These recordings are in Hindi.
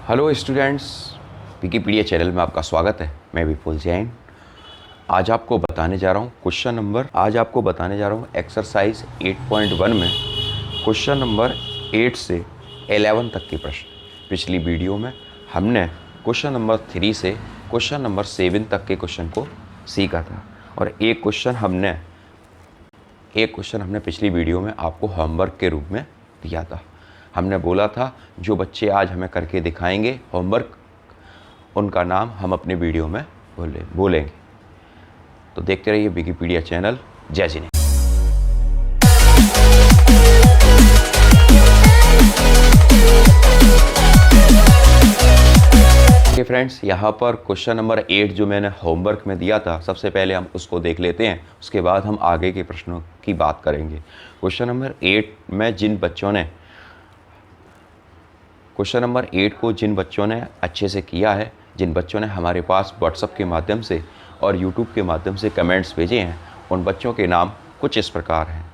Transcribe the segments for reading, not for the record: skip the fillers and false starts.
हेलो स्टूडेंट्स, विकिपीडिया चैनल में आपका स्वागत है। मैं विपुल जैन। आज आपको बताने जा रहा हूँ एक्सरसाइज 8.1 में क्वेश्चन नंबर 8 से 11 तक के प्रश्न। पिछली वीडियो में हमने क्वेश्चन नंबर 3 से क्वेश्चन नंबर 7 तक के क्वेश्चन को सीखा था और एक क्वेश्चन हमने पिछली वीडियो में आपको होमवर्क के रूप में दिया था। हमने बोला था जो बच्चे आज हमें करके दिखाएंगे होमवर्क, उनका नाम हम अपने वीडियो में बोलेंगे। तो देखते रहिए विकिपीडिया चैनल। जय जिने। फ्रेंड्स, यहाँ पर क्वेश्चन नंबर 8 जो मैंने होमवर्क में दिया था, सबसे पहले हम उसको देख लेते हैं, उसके बाद हम आगे के प्रश्नों की बात करेंगे। क्वेश्चन नंबर 8 को जिन बच्चों ने अच्छे से किया है, जिन बच्चों ने हमारे पास व्हाट्सएप के माध्यम से और यूट्यूब के माध्यम से कमेंट्स भेजे हैं, उन बच्चों के नाम कुछ इस प्रकार हैं।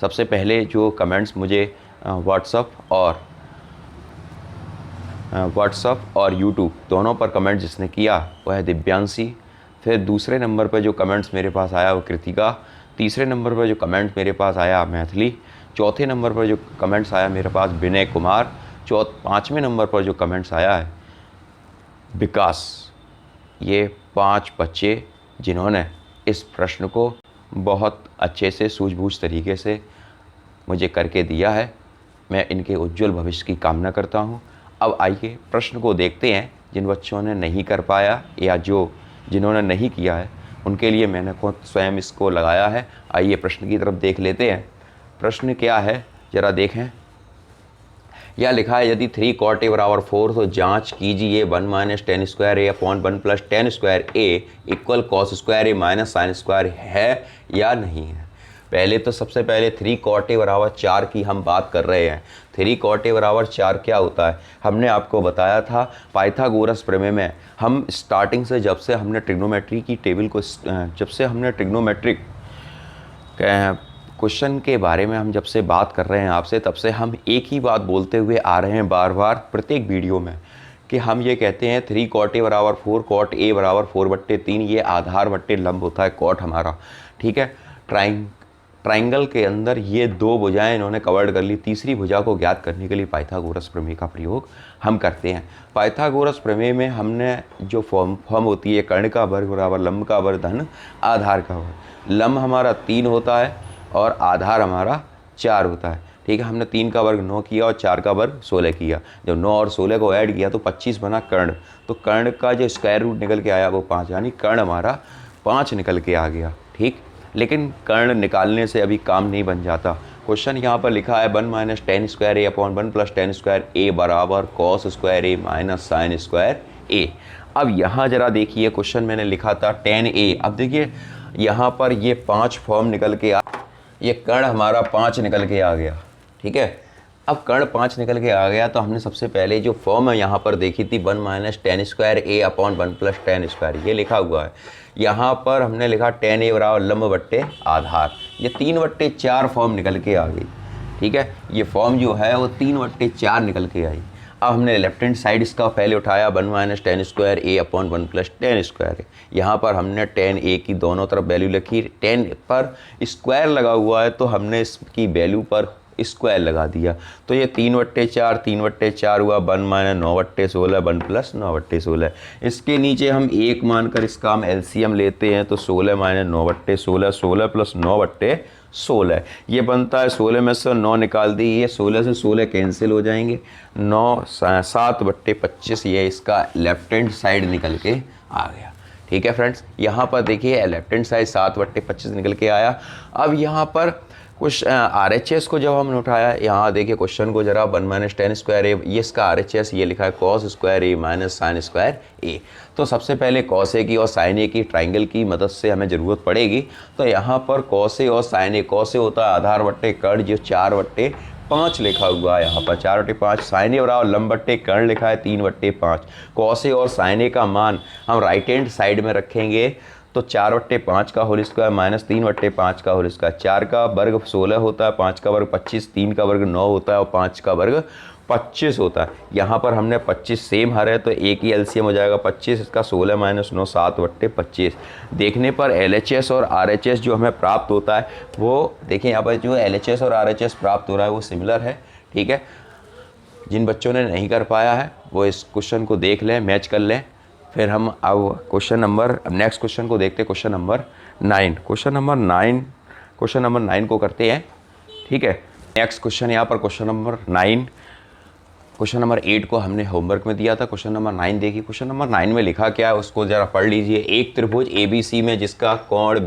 सबसे पहले जो कमेंट्स मुझे व्हाट्सएप और यूट्यूब दोनों पर कमेंट जिसने किया वह है दिव्यांशी। फिर दूसरे नंबर पर जो कमेंट्स मेरे पास आया वो कृतिका। तीसरे नंबर पर जो कमेंट मेरे पास आया मैथिली। चौथे नंबर पर जो कमेंट्स आया मेरे पास विनय कुमार। पाँचवें नंबर पर जो कमेंट्स आया है विकास। ये 5 बच्चे जिन्होंने इस प्रश्न को बहुत अच्छे से सूझबूझ तरीके से मुझे करके दिया है, मैं इनके उज्जवल भविष्य की कामना करता हूँ। अब आइए प्रश्न को देखते हैं। जिन बच्चों ने नहीं कर पाया या जिन्होंने नहीं किया है उनके लिए मैंने खुद स्वयं इसको लगाया है। आइए प्रश्न की तरफ देख लेते हैं। प्रश्न क्या है ज़रा देखें। यह लिखा है यदि 3 cot a बराबर 4 तो जांच कीजिए 1 - tan square a upon 1 + tan square a equal cos square a minus sin square है या नहीं है। पहले तो सबसे पहले 3 cot a बराबर 4 की हम बात कर रहे हैं। 3 cot a बराबर 4 क्या होता है, हमने आपको बताया था पाइथागोरस प्रमेय में। हम स्टार्टिंग से जब से हमने ट्रिग्नोमेट्रिक क्वेश्चन के बारे में हम जब से बात कर रहे हैं आपसे, तब से हम एक ही बात बोलते हुए आ रहे हैं बार बार प्रत्येक वीडियो में कि हम ये कहते हैं 3 cot a बराबर 4, cot a बराबर 4/3। ये आधार बट्टे लंब होता है कॉट हमारा, ठीक है। ट्राइंगल के अंदर ये 2 भुजाएं इन्होंने कवर्ड कर ली। तीसरी भुजा को ज्ञात करने के लिए पाइथागोरस प्रमेय का प्रयोग हम करते हैं। पाइथागोरस प्रमेय में हमने जो फॉर्म होती है कर्ण का वर्ग बराबर लंब का वर्ग धन आधार का वर्ग। लंब हमारा 3 होता है और आधार हमारा 4 होता है, ठीक है। हमने 3 का वर्ग 9 किया और 4 का वर्ग 16 किया। जब 9 और 16 को ऐड किया तो 25 बना कर्ण। तो कर्ण का जो स्क्वायर रूट निकल के आया वो 5, यानी कर्ण हमारा 5 निकल के आ गया, ठीक। लेकिन कर्ण निकालने से अभी काम नहीं बन जाता। क्वेश्चन यहाँ पर लिखा है 1 - tan square a upon 1 + tan square a बराबर cos square a minus sin square a। अब यहाँ ज़रा देखिए, क्वेश्चन मैंने लिखा था tan a। अब देखिए यहाँ पर ये 5 फॉर्म निकल के ये कर्ण हमारा 5 निकल के आ गया, ठीक है। अब कर्ण 5 निकल के आ गया तो हमने सबसे पहले जो फॉर्म है यहाँ पर देखी थी 1 - tan square a upon 1 + tan square, ये लिखा हुआ है। यहाँ पर हमने लिखा tan a बराबर लंब बट्टे आधार। ये 3/4 फॉर्म निकल के आ गई, ठीक है। ये फॉर्म जो है वो 3/4 निकल के आई। अब हमने लेफ्ट हैंड साइड इसका पहले उठाया 1 - tan square a upon 1 + tan square. यहाँ पर हमने tan a की दोनों तरफ वैल्यू लिखी। tan पर स्क्वायर लगा हुआ है तो हमने इसकी वैल्यू पर स्क्वायर लगा दिया। तो ये 3/4 हुआ 1 - 9/16 1 + 9/16। इसके नीचे हम 1 मानकर इसका हम एलसीएम लेते हैं तो 16 - 9/16 16 + 9/16 ये बनता है। 16 में से 9 निकाल दी, ये 16 से 16 कैंसिल हो जाएंगे। 9 7/25 ये इसका लेफ्ट हैंड साइड निकल के आ गया, ठीक है फ्रेंड्स। यहाँ पर देखिए लेफ्ट हैंड साइड 7/25 निकल के आया। अब यहाँ पर कुछ RHS को जब हमने उठाया, यहाँ देखिए क्वेश्चन को जरा 1 - tan स्क्वायर a, ये इसका RHS ये लिखा है cos square a minus sin square a। तो सबसे पहले cos a की और sin a की ट्राइंगल की मदद से हमें ज़रूरत पड़ेगी। तो यहाँ पर cos a और sin a, cos a होता है आधार बट्टे कर्ण जो 4/5 लिखा हुआ है यहाँ पर 4/5। sin a बराबर लंब बट्टे कर्ण लिखा है 3/5। cos a और sin a का मान हम राइट हैंड साइड में रखेंगे तो 4/5 का होल स्क्वायर माइनस 3/5 का होल स्क्वायर। 4 का वर्ग 16 होता है, 5 का वर्ग 25, 3 का वर्ग 9 होता है और 5 का वर्ग 25 होता है। यहाँ पर हमने 25 सेम हर है तो एक ही एलसीएम हो जाएगा 25, इसका 16 - 9 7/25। देखने पर LHS और RHS जो हमें प्राप्त होता है वो देखिए यहाँ पर जो LHS और RHS प्राप्त हो रहा है वो सिमिलर है। ठीक है, जिन बच्चों ने नहीं कर पाया है वो इस क्वेश्चन को देख लें, मैच कर लें। फिर हम अब नेक्स्ट क्वेश्चन को देखते हैं, क्वेश्चन नंबर 9। क्वेश्चन नंबर 9 को करते हैं। ठीक है, नेक्स्ट क्वेश्चन यहाँ पर क्वेश्चन नंबर 9। क्वेश्चन नंबर 8 को हमने होमवर्क में दिया था, क्वेश्चन नंबर 9 देखिए। क्वेश्चन नंबर 9 में लिखा क्या है उसको ज़रा पढ़ लीजिए। एक त्रिभुज ABC में जिसका कोण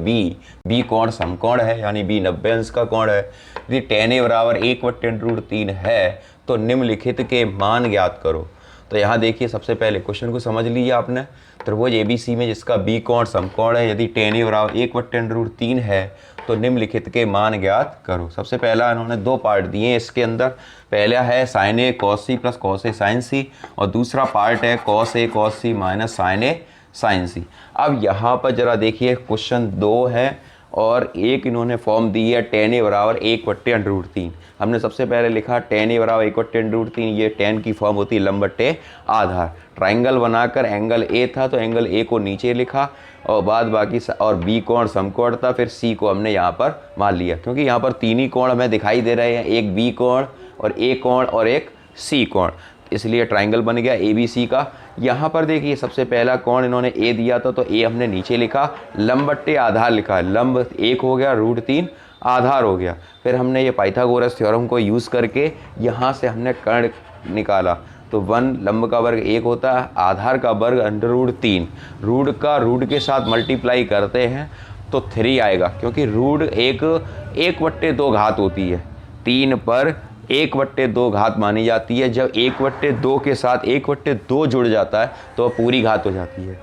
B कोण समकोण है, यानी B 90 अंश का कोण है, यदि tan A बराबर 1/√3 है तो निम्नलिखित के मान ज्ञात करो। तो यहाँ देखिए सबसे पहले क्वेश्चन को समझ लीजिए आपने। त्रिभुज ABC में जिसका B कोण समकोण है, यदि tan A बराबर 1/√3 है तो निम्नलिखित के मान ज्ञात करो। सबसे पहला इन्होंने दो पार्ट दिए हैं इसके अंदर। पहला है sin A cos C plus cos A sin C और दूसरा पार्ट है cos A cos C minus sin A sin C। अब यहाँ पर ज़रा देखिए क्वेश्चन 2 है और एक इन्होंने फॉर्म दी है tan A बराबर 1/√3। हमने सबसे पहले लिखा tan A बराबर 1/√3, ये tan की फॉर्म होती है लंब बट्टे आधार। ट्राइंगल बनाकर एंगल A था तो एंगल A को नीचे लिखा और बाद बाकी और B कोण समकोण था, फिर C को हमने यहाँ पर मान लिया क्योंकि यहाँ पर तीन ही कोण हमें दिखाई दे रहे हैं, एक B कोण और A कोण और एक C कोण, इसलिए ट्राइंगल बन गया ABC का। यहाँ पर देखिए सबसे पहला कोण इन्होंने A दिया था तो A हमने नीचे लिखा, लंब बट्टे आधार लिखा है, लंब 1 हो गया, √3 आधार हो गया। फिर हमने ये पाइथागोरस थ्योरम को यूज़ करके यहाँ से हमने कर्ण निकाला तो 1 लंब का वर्ग 1 होता है, आधार का वर्ग √3, रूट के साथ मल्टीप्लाई करते हैं तो 3 आएगा क्योंकि रूट 1/2 घात होती है, 3 पर 1/2 घात मानी जाती है। जब 1/2 के साथ 1/2 जुड़ जाता है तो पूरी घात हो जाती है।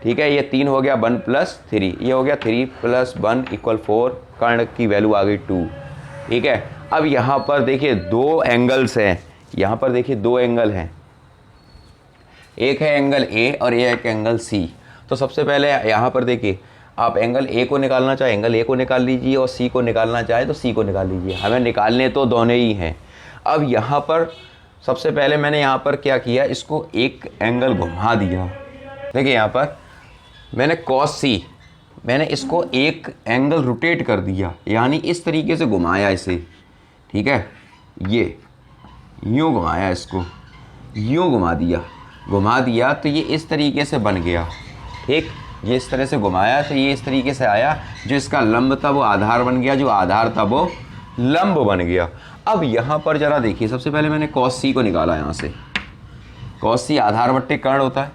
ठीक है, ये 3 हो गया 1 + 3, ये हो गया 3 + 1 = 4, कर्ण की वैल्यू आ गई 2। ठीक है, अब यहाँ पर देखिए दो एंगल्स हैं, यहाँ पर देखिए दो एंगल हैं, एक है एंगल A और एक एंगल C। तो सबसे पहले यहाँ पर देखिए आप एंगल A को निकालना चाहे एंगल A को निकाल लीजिए और C को निकालना चाहे तो C को निकाल लीजिए, हमें निकालने तो दोनों ही हैं। अब यहाँ पर सबसे पहले मैंने यहाँ पर क्या किया, इसको एक एंगल घुमा दिया। देखिए यहाँ पर मैंने cos C, मैंने इसको एक एंगल रोटेट कर दिया, यानी इस तरीके से घुमाया इसे। ठीक है, ये यूँ घुमाया, इसको यूँ घुमा दिया तो ये इस तरीके से बन गया। ठीक, ये इस तरह से घुमाया तो ये इस तरीके से आया, जो इसका लंब था वो आधार बन गया, जो आधार था वो लंब बन गया। अब यहाँ पर ज़रा देखिए सबसे पहले मैंने cos C को निकाला, यहाँ से cos C आधार बट्टे कर्ण होता है,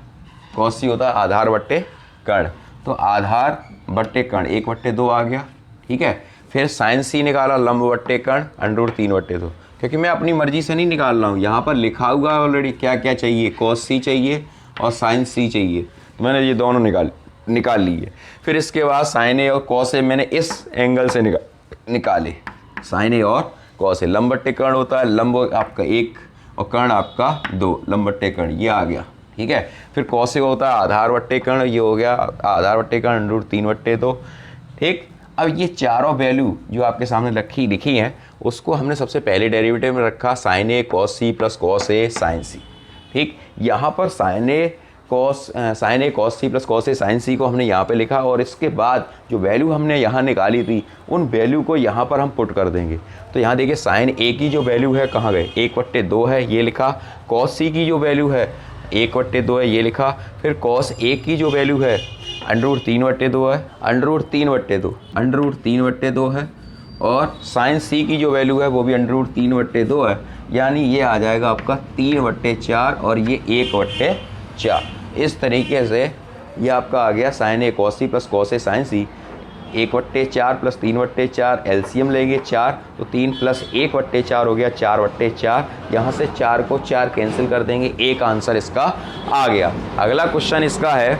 cos C होता है आधार बट्टे कर्ण, तो आधार बट्टे कर्ण 1/2 आ गया। ठीक है, फिर sin C निकाला, लंब बट्टे कर्ण √3/2, क्योंकि मैं अपनी मर्जी से नहीं निकाल रहा हूँ, यहाँ पर लिखा हुआ है ऑलरेडी क्या क्या चाहिए, cos C चाहिए और sin C चाहिए, तो मैंने ये दोनों निकाल लिए। फिर इसके बाद sin A और cos A मैंने इस एंगल से निकाले, sin A और cos A। लंब बट्टे कर्ण होता है, लंब आपका 1 और कर्ण आपका 2, लंब बट्टे कर्ण ये आ गया। ठीक है, फिर cos A होता है आधार बट्टे कर्ण, ये हो गया आधार बट्टे कर्ण √3/2। ठीक, अब ये चारों वैल्यू जो आपके सामने लिखी हैं उसको हमने सबसे पहले डेरिवेटिव में रखा, sin A cos C plus cos A sin C। ठीक, यहाँ पर sin A cos C plus cos A sin C को हमने यहाँ पे लिखा और इसके बाद जो वैल्यू हमने यहाँ निकाली थी उन वैल्यू को यहाँ पर हम पुट कर देंगे। तो यहाँ देखिए sin A की जो वैल्यू है कहाँ गए, 1/2 है ये लिखा, cos C की जो वैल्यू है 1/2 है ये लिखा, फिर cos A की जो वैल्यू है √3/2 है, √3/2 है, और sin C की जो वैल्यू है वो भी √3/2 है, यानी ये आ जाएगा आपका 3/4 और ये 1/4। इस तरीके से ये आपका आ गया sin A cos C plus cos A sin C। 1/4 plus 3/4 LCM लेंगे 4, तो 3 प्लस 1/4 हो गया 4/4। यहाँ से 4 को 4 कैंसिल कर देंगे, एक आंसर इसका आ गया। अगला क्वेश्चन इसका है,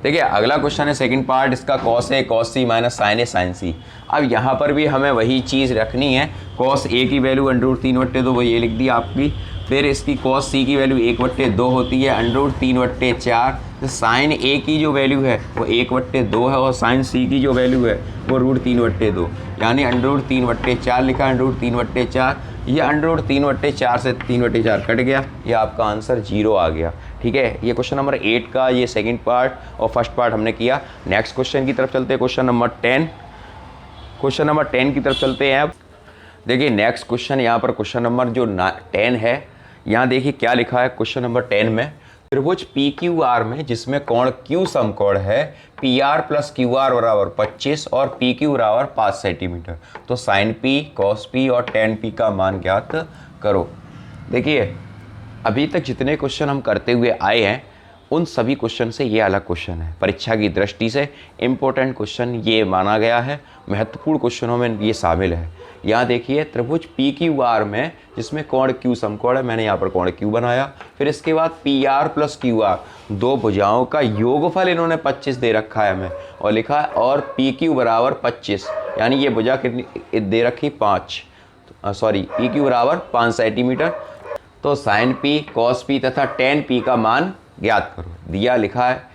देखिए अगला क्वेश्चन है सेकंड पार्ट इसका, cos A cos C minus sin A sin C। अब यहाँ पर भी हमें वही चीज़ रखनी है, cos A की वैल्यू √3/2 वो ये लिख दी आपकी, फिर इसकी cos C की वैल्यू 1/2 होती है, √3/4। तो sin A की जो वैल्यू है वो 1/2 है और sin C की जो वैल्यू है वो √3/2, यानी √3/4 लिखा है, √3/4 ये अंडर रूट 3/4 से 3/4 कट गया, ये आपका आंसर 0 आ गया। ठीक है, ये क्वेश्चन नंबर 8 का ये सेकंड पार्ट और फर्स्ट पार्ट हमने किया। नेक्स्ट क्वेश्चन की तरफ चलते हैं, क्वेश्चन नंबर 10। क्वेश्चन नंबर 10 की तरफ चलते हैं। अब देखिए नेक्स्ट क्वेश्चन, यहाँ पर क्वेश्चन नंबर जो 10 है, यहाँ देखिए क्या लिखा है क्वेश्चन नंबर 10 में। त्रिभुज पी क्यू आर में जिसमें कोण क्यू समकोण है, P R plus Q R बराबर 25 और पी क्यू बराबर 5 सेंटीमीटर, तो साइन पी, कॉस पी और टेन पी का मान ज्ञात करो। देखिए अभी तक जितने क्वेश्चन हम करते हुए आए हैं उन सभी क्वेश्चन से ये अलग क्वेश्चन है। परीक्षा की दृष्टि से इम्पोर्टेंट क्वेश्चन ये माना गया है, महत्वपूर्ण क्वेश्चनों में ये शामिल है। यहाँ देखिए त्रिभुज पी क्यू आर में जिसमें कोण क्यू समकोण है, मैंने यहाँ पर कोण क्यू बनाया। फिर इसके बाद P R plus Q R, दो भुजाओं का योगफल इन्होंने 25 दे रखा है हमें और लिखा है, और पी क्यू बराबर 25, यानी ये भुजा कितनी दे रखी 5, सॉरी पी क्यू बराबर 5 सेंटीमीटर। तो साइन पी, कॉस पी तथा टेन पी का मान ज्ञात करो। दिया लिखा है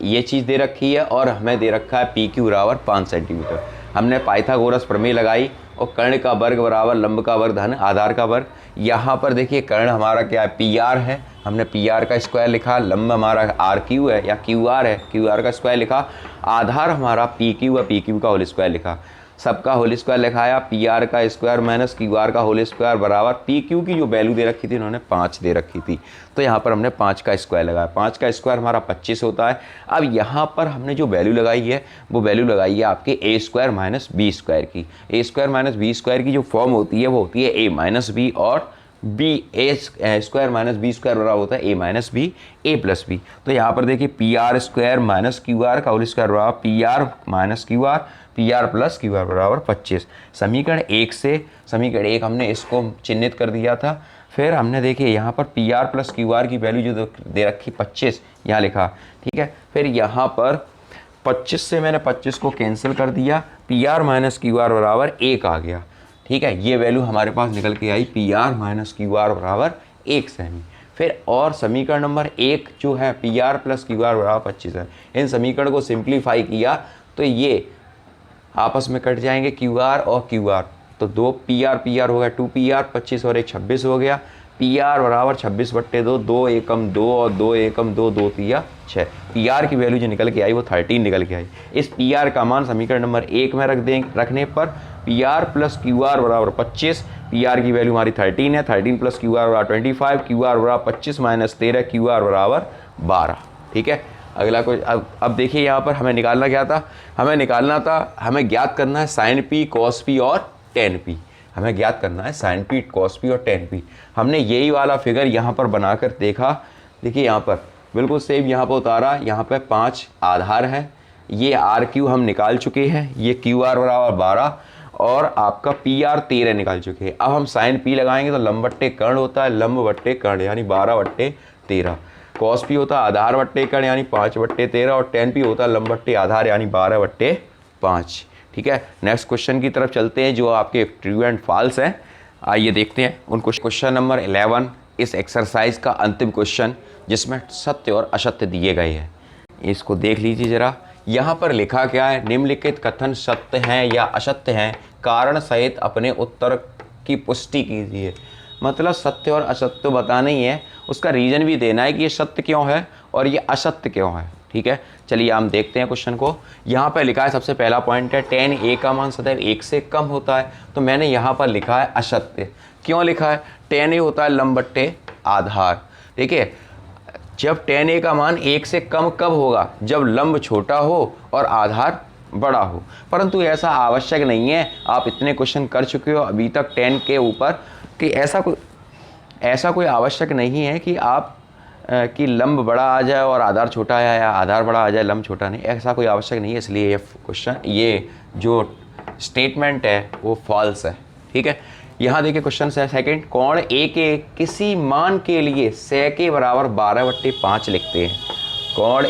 ये चीज़ दे रखी है और हमें दे रखा है पी क्यू बराबर 5 सेंटीमीटर। हमने पाइथागोरस प्रमेय लगाई और कर्ण का वर्ग बराबर लंब का वर्ग धन आधार का वर्ग। यहाँ पर देखिए कर्ण हमारा क्या है, पी आर है, हमने पी आर का स्क्वायर लिखा, लंब हमारा आर क्यू है या क्यू आर है, क्यू आर का स्क्वायर लिखा, आधार हमारा पी क्यू है, पी क्यू का होल स्क्वायर लिखा, सबका होल स्क्वायर लिखाया, पी आर का स्क्वायर माइनस क्यू आर का होल स्क्वायर बराबर पी क्यू की जो वैल्यू दे रखी थी इन्होंने 5 दे रखी थी, तो यहाँ पर हमने 5 का स्क्वायर लगाया। 5 का स्क्वायर हमारा 25 होता है। अब यहाँ पर हमने जो वैल्यू लगाई है वो वैल्यू लगाई है आपके ए स्क्वायर माइनस बी स्क्वायर की। ए स्क्वायर माइनस बी स्क्वायर की जो फॉर्म होती है वो होती है ए माइनस बी और बी, ए स्क्वायर माइनस बी स्क्वायर बराबर होता है ए माइनस बी ए प्लस बी। तो यहाँ पर देखिए P R square minus Q are का होल स्क्वायर बराबर P R minus Q are, P R plus Q R बराबर 25। समीकरण 1 से समीकरण 1 हमने इसको चिन्हित कर दिया था। फिर हमने देखिए यहाँ पर P R plus Q R की वैल्यू जो दे रखी 25 यहाँ लिखा, ठीक है। फिर यहाँ पर 25 से मैंने 25 को कैंसिल कर दिया, P R minus Q R बराबर 1 आ गया, ठीक है। ये वैल्यू हमारे पास निकल के आई, P R minus Q R बराबर 1 सेमी। फिर और समीकरण नंबर 1 जो है P R plus Q R बराबर 25 है। इन समीकरण को सिंप्लीफाई किया तो ये आपस में कट जाएंगे क्यू आर और क्यू आर, तो 2 पी आर हो गया, 2 पी आर 25 और 1 26 हो गया। पी आर बराबर 26/2, 2 एकम 2 और 2 एकम 2, 2 तिया 6। पी आर की वैल्यू जो निकल के आई वो 13 निकल के आई। इस पी आर का मान समीकरण नंबर 1 में रखने पर P R plus Q R बराबर 25, पी आर की वैल्यू हमारी 13 है, 13 प्लस क्यू आर बराबर 25, क्यू आर बराबर 25 माइनस 13, क्यू आर बराबर 12, ठीक है। अगला कोई अब देखिए यहाँ पर हमें निकालना क्या था, हमें ज्ञात करना है साइन पी, कॉस पी और टेन पी। हमें ज्ञात करना है साइन पी, कॉस पी और टेन पी। हमने यही वाला फिगर यहाँ पर बनाकर देखा, देखिए यहाँ पर बिल्कुल सेम यहाँ पर उतारा। यहाँ पर 5 आधार है, ये आर क्यू हम निकाल चुके हैं, ये क्यू आर बराबर 12 और आपका पी आर 13 निकाल चुके हैं। अब हम साइन पी लगाएंगे तो लंब बट्टे कर्ण होता है, लंब बट्टे कर्ण यानी 12/13। कॉस पी होता है आधार बट्टे कर्ण यानी 5/13 और टेन पी होता है लंब बट्टे आधार यानी 12/5, ठीक है। नेक्स्ट क्वेश्चन की तरफ चलते हैं जो आपके ट्रू एंड फॉल्स हैं। आइए देखते हैं उनको। क्वेश्चन नंबर 11 इस एक्सरसाइज का अंतिम क्वेश्चन जिसमें सत्य और असत्य दिए गए हैं, इसको देख लीजिए ज़रा। यहाँ पर लिखा क्या है, निम्नलिखित कथन सत्य हैं या असत्य हैं, कारण सहित अपने उत्तर की पुष्टि कीजिए। मतलब सत्य और असत्य बताना ही है, उसका रीज़न भी देना है कि ये सत्य क्यों है और ये असत्य क्यों है, ठीक है। चलिए हम देखते हैं क्वेश्चन को। यहाँ पर लिखा है, सबसे पहला पॉइंट है tan a का मान सदैव 1 से कम होता है, तो मैंने यहाँ पर लिखा है असत्य। क्यों लिखा है, tan a होता है लंब बट्टे आधार, ठीक है। जब tan a का मान 1 से कम कब होगा, जब लंब छोटा हो और आधार बड़ा हो, परंतु ऐसा आवश्यक नहीं है। आप इतने क्वेश्चन कर चुके हो अभी तक tan के ऊपर कि ऐसा कोई आवश्यक नहीं है कि आप कि लंब बड़ा आ जाए और आधार छोटा आया या आधार बड़ा आ जाए लंब छोटा नहीं, ऐसा कोई आवश्यक नहीं है। इसलिए ये क्वेश्चन, ये जो स्टेटमेंट है वो फॉल्स है, ठीक है। यहाँ देखिए क्वेश्चन है सेकंड, कोण ए के किसी मान के लिए से के बराबर 12/5 लिखते हैं। कोण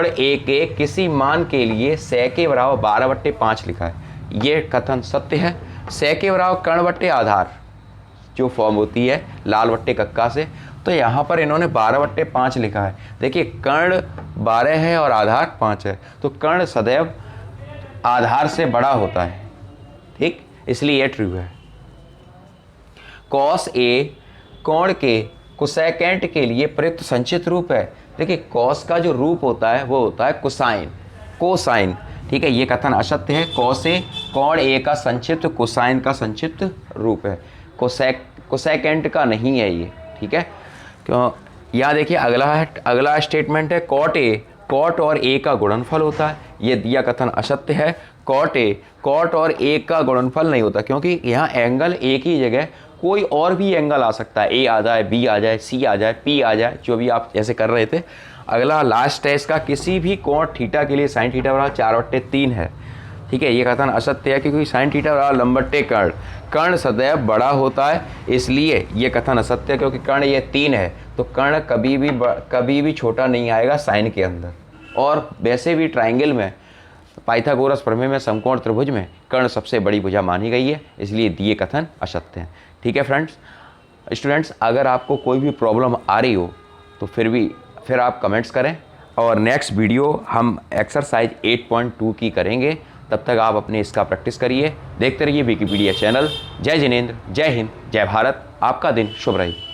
ए के किसी मान के लिए से के बराबर 12/5 लिखा है, ये कथन सत्य है। से के बराबर कर्ण बट्टे आधार जो फॉर्म होती है लाल बट्टे कक्का से, तो यहाँ पर इन्होंने 12/5 लिखा है। देखिए कर्ण 12 है और आधार 5 है, तो कर्ण सदैव आधार से बड़ा होता है, ठीक। इसलिए ये ट्रू है। कॉस ए कोण के कोसेकेंट के लिए प्रयुक्त संचित रूप है। देखिए कॉस का जो रूप होता है वो होता है कोसाइन, कोसाइन, ठीक है, ये कथन असत्य है। कॉस ए कोण ए का संक्षिप्त कोसाइन का संक्षिप्त रूप है, कोसेकेंट का नहीं है ये, ठीक है। क्यों, यहाँ देखिए अगला स्टेटमेंट है कॉट ए कॉट और ए का गुणनफल होता है। ये दिया कथन असत्य है। कॉट और ए का गुणनफल नहीं होता, क्योंकि यहाँ एंगल एक ही जगह कोई और भी एंगल आ सकता है, ए आ जाए, बी आ जाए, सी आ जाए, पी आ जाए, जो भी आप जैसे कर रहे थे। अगला लास्ट है इसका, किसी भी कोण थीटा के लिए साइन थीटा बराबर 4/3 है, ठीक है। ये कथन असत्य है, क्योंकि साइन थीटा बराबर लंबट्टे कर्ण सदैव बड़ा होता है, इसलिए ये कथन असत्य है। क्योंकि कर्ण ये 3 है तो कर्ण कभी भी छोटा नहीं आएगा साइन के अंदर। और वैसे भी ट्राइंगल में पाइथागोरस प्रमेय में समकोण त्रिभुज में कर्ण सबसे बड़ी भुजा मानी गई है, इसलिए दिए कथन असत्य हैं, ठीक है फ्रेंड्स। स्टूडेंट्स, अगर आपको कोई भी प्रॉब्लम आ रही हो तो फिर आप कमेंट्स करें, और नेक्स्ट वीडियो हम एक्सरसाइज 8.2 की करेंगे। तब तक आप अपने इसका प्रैक्टिस करिए, देखते रहिए विकिपीडिया चैनल। जय जिनेंद्र, जय हिंद, जय भारत। आपका दिन शुभ रहे।